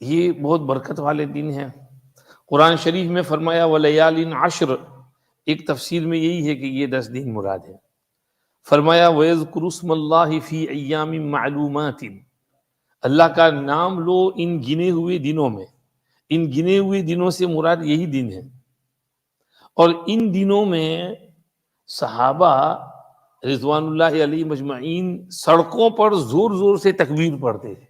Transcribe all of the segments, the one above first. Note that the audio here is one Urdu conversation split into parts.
یہ بہت برکت والے دن ہیں۔ قرآن شریف میں فرمایا وَلَيَالٍ عَشْرٍ، ایک تفسیر میں یہی ہے کہ یہ 10 دن مراد ہے۔ فرمایا وَيَذْكُرُ اسْمَ اللَّهِ فِي أَيَّامٍ مَّعْلُومَاتٍ، اللہ کا نام لو ان گنے ہوئے دنوں میں۔ ان گنے ہوئے دنوں سے مراد یہی دن ہے، اور ان دنوں میں صحابہ رضوان اللہ علیہ مجمعین سڑکوں پر زور زور سے تکبیر پڑھتے تھے۔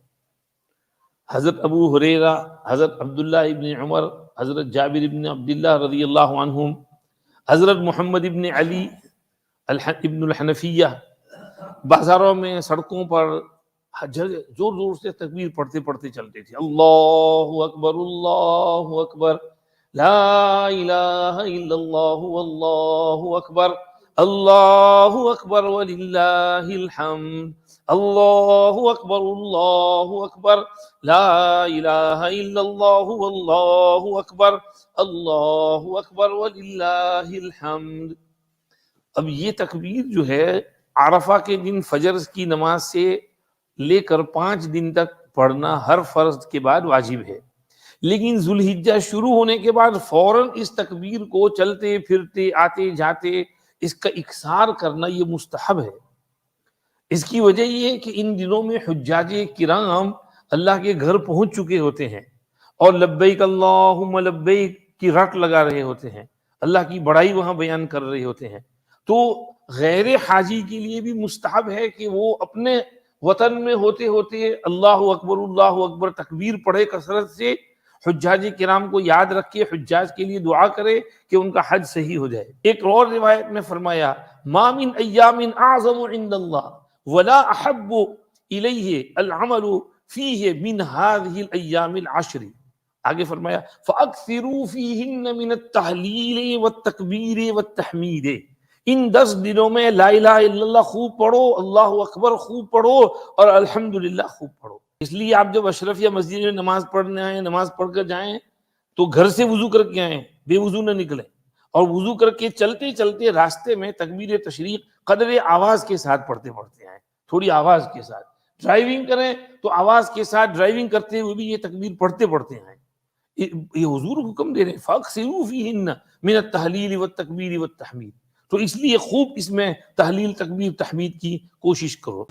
حضرت ابو ہریرہ، حضرت عبداللہ ابن عمر، حضرت جابر ابن عبداللہ رضی اللہ عنہم، حضرت محمد ابن علی ابن الحنفیہ بازاروں میں سڑکوں پر زور زور سے تکبیر پڑھتے پڑھتے چلتے تھے۔ اللہ اکبر لا الہ الا اللہ واللہ اکبر، اللہ اکبر وللہ الحمد، اللہ اکبر لا الہ الا اللہ واللہ اکبر، اللہ اکبر وللہ الحمد۔ اب یہ تکبیر جو ہے عرفہ کے دن فجر کی نماز سے لے کر 5 دن تک پڑھنا ہر فرض کے بعد واجب ہے، لیکن ذوالحجہ شروع ہونے کے بعد فوراً اس تکبیر کو چلتے پھرتے آتے جاتے اس کا اکثار کرنا یہ مستحب ہے۔ اس کی وجہ یہ ہے کہ ان دنوں میں حجاج کرام اللہ کے گھر پہنچ چکے ہوتے ہیں اور لبیک اللہم لبیک کی رٹ لگا رہے ہوتے ہیں، اللہ کی بڑائی وہاں بیان کر رہے ہوتے ہیں۔ تو غیر حاجی کے لیے بھی مستحب ہے کہ وہ اپنے وطن میں ہوتے ہوتے اللہ اکبر تکبیر پڑھے کثرت سے، حجاج کرام کو یاد رکھے، حجاج کے لیے دعا کرے کہ ان کا حج صحیح ہو جائے۔ ایک اور روایت میں فرمایا ما من ایام اعظم عند اللہ ولا احب الیہ العمل فیہ من هذه الايام العشر، آگے فرمایا فاکثروا فیہن من التہلیل والتکبیر والتحمید، ان 10 دنوں میں لا الہ الا اللہ خوب پڑھو، اللہ اکبر خوب پڑھو اور الحمدللہ خوب پڑھو۔ اس لیے آپ جب اشرف یا مسجد میں نماز پڑھنے آئیں، نماز پڑھ کر جائیں تو گھر سے وضو کر کے آئیں، بے وضو نہ نکلیں، اور وضو کر کے چلتے چلتے راستے میں تکبیر تشریق قدر آواز کے ساتھ پڑھتے پڑھتے آئیں، تھوڑی آواز کے ساتھ۔ ڈرائیونگ کریں تو آواز کے ساتھ ڈرائیونگ کرتے ہوئے بھی یہ تکبیر پڑھتے پڑھتے آئیں۔ یہ حضور حکم دے رہے ہیں فَأَكْثِرُوا فِيهِنَّ مِنَ التَّهْلِيلِ وَالتَّكْبِيرِ وَالتَّحْمِيدِ، تو اس لیے خوب اس میں تحلیل تکبیر تحمید کی کوشش کرو۔